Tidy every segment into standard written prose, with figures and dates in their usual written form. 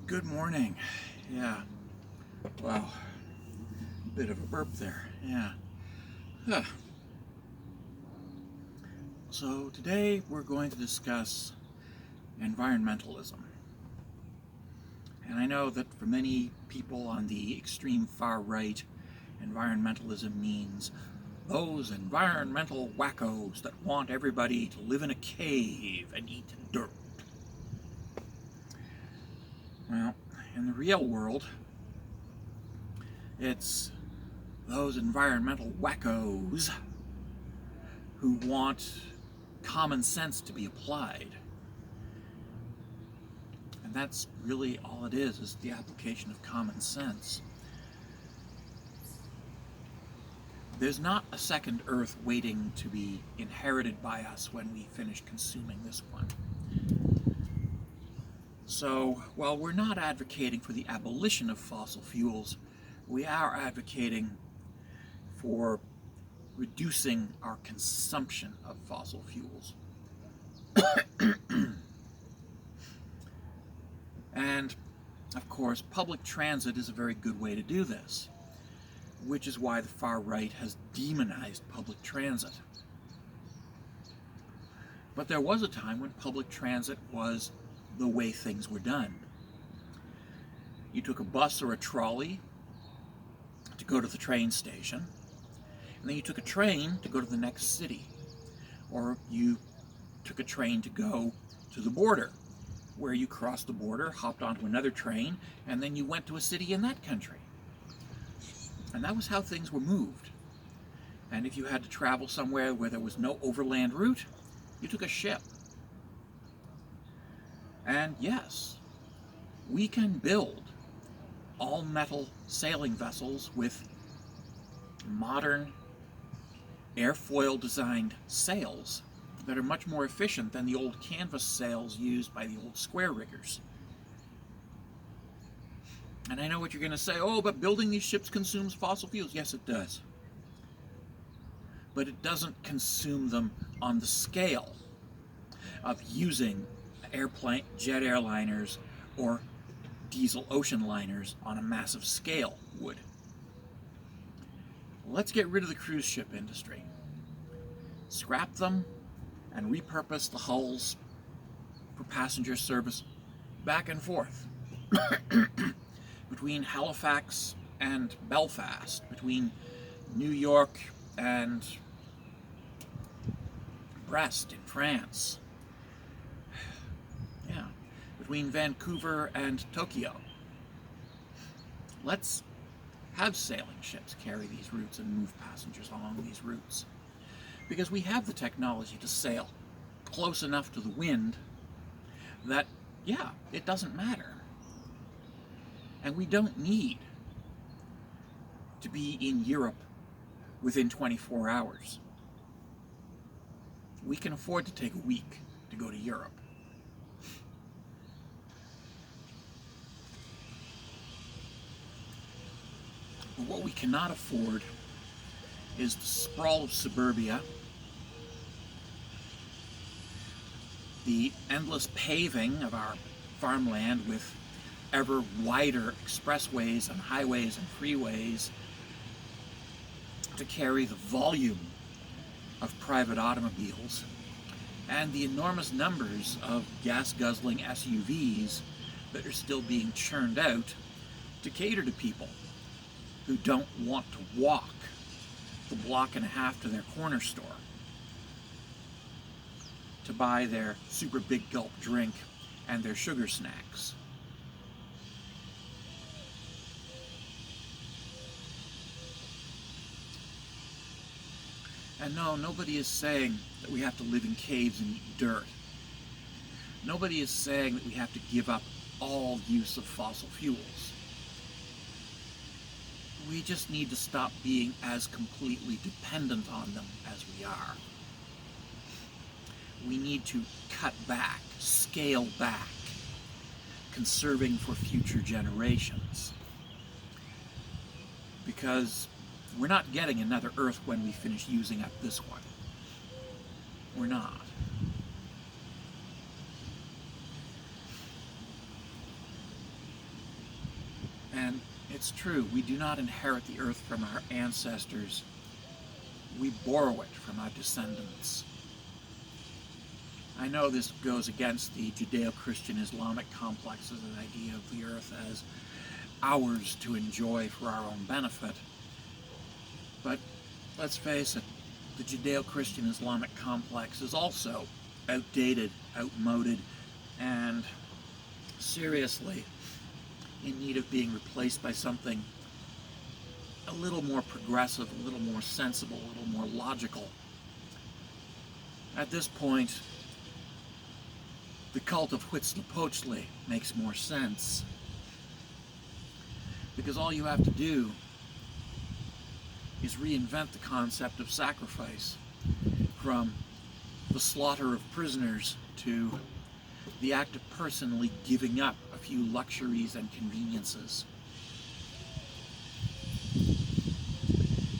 Good morning. Yeah. Wow. Bit of a burp there. Yeah. Huh. So today we're going to discuss environmentalism. And I know that for many people on the extreme far right, environmentalism means those environmental wackos that want everybody to live in a cave and eat dirt. Well, in the real world, it's those environmental wackos who want common sense to be applied. And that's really all it is the application of common sense. There's not a second Earth waiting to be inherited by us when we finish consuming this one. So, while we're not advocating for the abolition of fossil fuels, we are advocating for reducing our consumption of fossil fuels. And, of course, public transit is a very good way to do this, which is why the far right has demonized public transit. But there was a time when public transit was the way things were done. You took a bus or a trolley to go to the train station, and then you took a train to go to the next city. Or you took a train to go to the border, where you crossed the border, hopped onto another train, and then you went to a city in that country. And that was how things were moved. And if you had to travel somewhere where there was no overland route, you took a ship. And yes, we can build all-metal sailing vessels with modern airfoil-designed sails that are much more efficient than the old canvas sails used by the old square riggers. And I know what you're going to say, oh, but building these ships consumes fossil fuels. Yes, it does. But it doesn't consume them on the scale of using jet airliners or diesel ocean liners on a massive scale would. Let's get rid of the cruise ship industry. Scrap them and repurpose the hulls for passenger service back and forth between Halifax and Belfast, between New York and Brest in France, between Vancouver and Tokyo. Let's have sailing ships carry these routes and move passengers along these routes, because we have the technology to sail close enough to the wind that, it doesn't matter. And we don't need to be in Europe within 24 hours. We can afford to take a week to go to Europe. But what we cannot afford is the sprawl of suburbia, the endless paving of our farmland with ever wider expressways and highways and freeways to carry the volume of private automobiles, and the enormous numbers of gas-guzzling SUVs that are still being churned out to cater to people who don't want to walk the block and a half to their corner store to buy their super big gulp drink and their sugar snacks. And no, nobody is saying that we have to live in caves and eat dirt. Nobody is saying that we have to give up all use of fossil fuels. We just need to stop being as completely dependent on them as we are. We need to cut back, scale back, conserving for future generations. Because we're not getting another Earth when we finish using up this one. We're not. It's true, we do not inherit the earth from our ancestors. We borrow it from our descendants. I know this goes against the Judeo-Christian Islamic complex's idea of the earth as ours to enjoy for our own benefit. But let's face it, the Judeo-Christian Islamic complex is also outdated, outmoded, and seriously in need of being replaced by something a little more progressive, a little more sensible, a little more logical. At this point, the cult of Huitzilopochtli makes more sense, because all you have to do is reinvent the concept of sacrifice, from the slaughter of prisoners to the act of personally giving up a few luxuries and conveniences.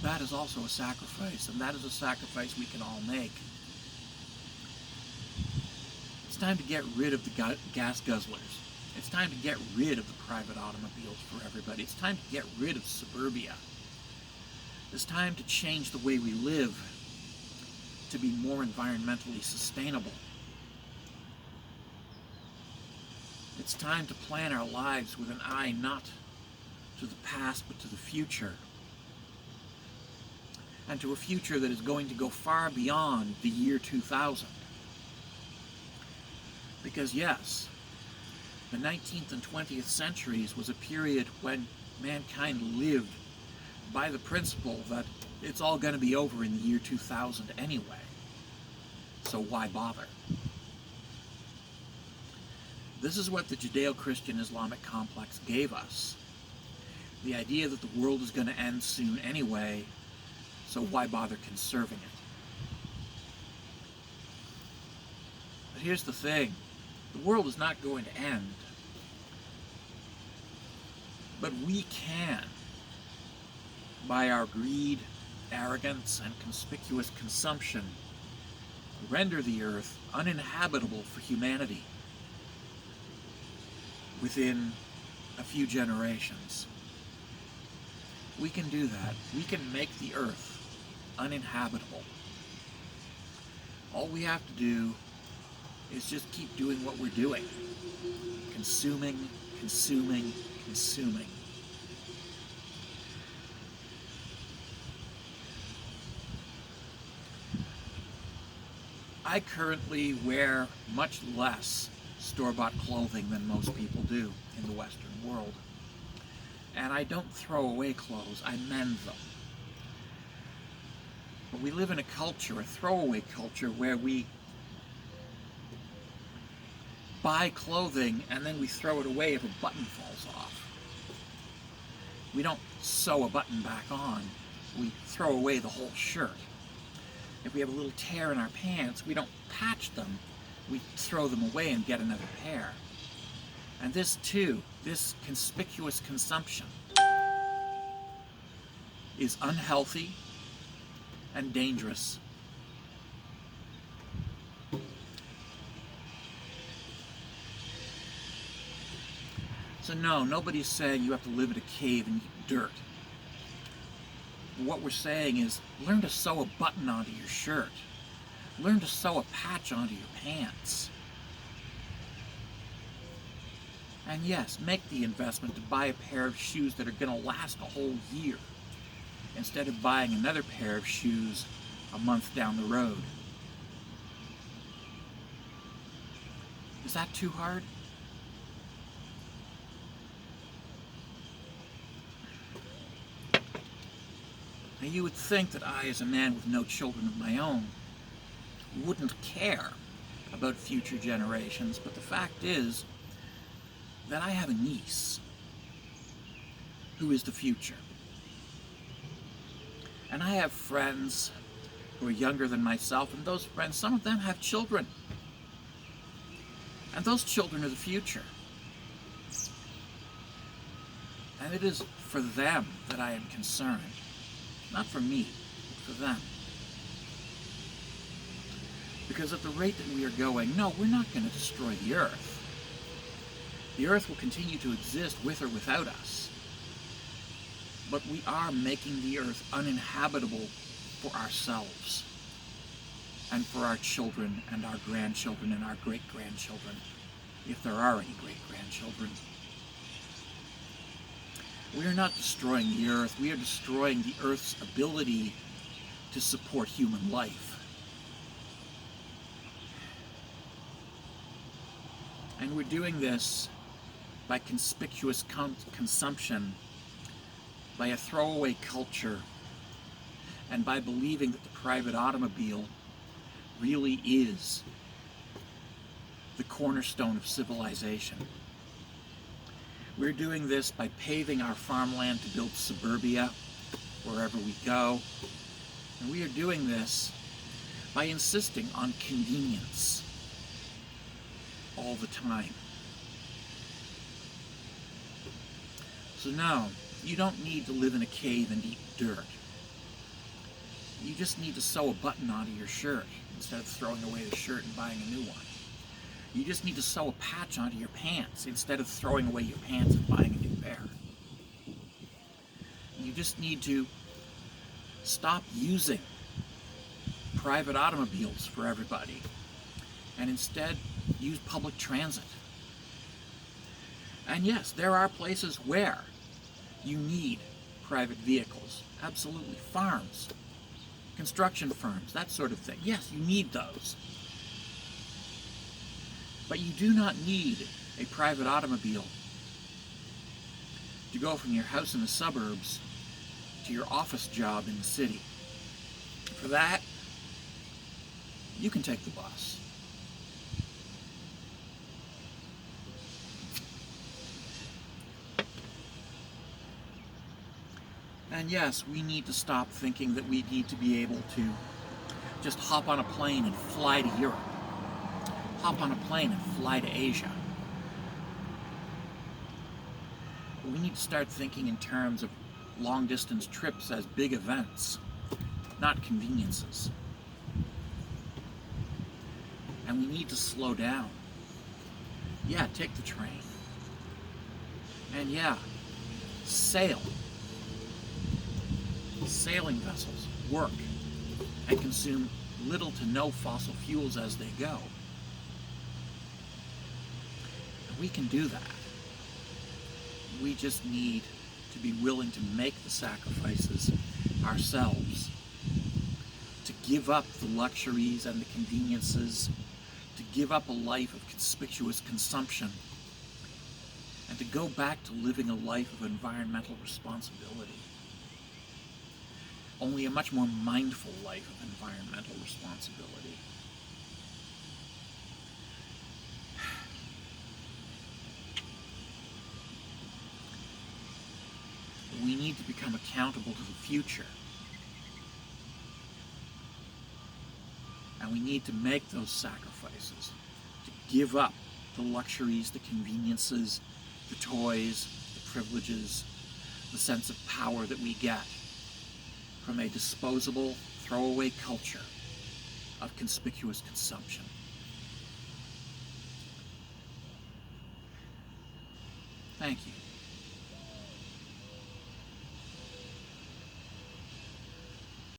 That is also a sacrifice, and that is a sacrifice we can all make. It's time to get rid of the gas guzzlers. It's time to get rid of the private automobiles for everybody. It's time to get rid of suburbia. It's time to change the way we live to be more environmentally sustainable. It's time to plan our lives with an eye not to the past but to the future. And to a future that is going to go far beyond the year 2000. Because yes, the 19th and 20th centuries was a period when mankind lived by the principle that it's all going to be over in the year 2000 anyway. So why bother? This is what the Judeo-Christian Islamic complex gave us. The idea that the world is going to end soon anyway, so why bother conserving it? But here's the thing. The world is not going to end. But we can, by our greed, arrogance, and conspicuous consumption, render the earth uninhabitable for humanity within a few generations. We can do that. We can make the earth uninhabitable. All we have to do is just keep doing what we're doing. Consuming, consuming, consuming. I currently wear much less store-bought clothing than most people do in the Western world. And I don't throw away clothes, I mend them. But we live in a culture, a throwaway culture, where we buy clothing and then we throw it away if a button falls off. We don't sew a button back on, we throw away the whole shirt. If we have a little tear in our pants, we don't patch them, we throw them away and get another pair. And this too, this conspicuous consumption, is unhealthy and dangerous. So no, nobody's saying you have to live in a cave and eat dirt. What we're saying is, learn to sew a button onto your shirt. Learn to sew a patch onto your pants. And yes, make the investment to buy a pair of shoes that are going to last a whole year, instead of buying another pair of shoes a month down the road. Is that too hard? Now you would think that I, as a man with no children of my own, wouldn't care about future generations, but the fact is that I have a niece who is the future. And I have friends who are younger than myself, and those friends, some of them have children. And those children are the future. And it is for them that I am concerned. Not for me, but for them. Because at the rate that we are going, no, we're not going to destroy the earth. The earth will continue to exist with or without us. but we are making the earth uninhabitable for ourselves and for our children and our grandchildren and our great-grandchildren, if there are any great-grandchildren. We are not destroying the earth. We are destroying the earth's ability to support human life. And we're doing this by conspicuous consumption, by a throwaway culture, and by believing that the private automobile really is the cornerstone of civilization. We're doing this by paving our farmland to build suburbia wherever we go. And we are doing this by insisting on convenience all the time. So no, you don't need to live in a cave and eat dirt. You just need to sew a button onto your shirt instead of throwing away the shirt and buying a new one. You just need to sew a patch onto your pants instead of throwing away your pants and buying a new pair. You just need to stop using private automobiles for everybody and instead use public transit. And yes, there are places where you need private vehicles. Absolutely. Farms, construction firms, that sort of thing. Yes, you need those. But you do not need a private automobile to go from your house in the suburbs to your office job in the city. For that, you can take the bus. And yes, we need to stop thinking that we need to be able to just hop on a plane and fly to Europe. Hop on a plane and fly to Asia. We need to start thinking in terms of long-distance trips as big events, not conveniences. And we need to slow down. Yeah, take the train. And yeah, sail. Sailing vessels work and consume little to no fossil fuels as they go. And we can do that. We just need to be willing to make the sacrifices ourselves, to give up the luxuries and the conveniences, to give up a life of conspicuous consumption, and to go back to living a life of environmental responsibility. Only a much more mindful life of environmental responsibility. We need to become accountable to the future. And we need to make those sacrifices, to give up the luxuries, the conveniences, the toys, the privileges, the sense of power that we get from a disposable, throwaway culture of conspicuous consumption. Thank you.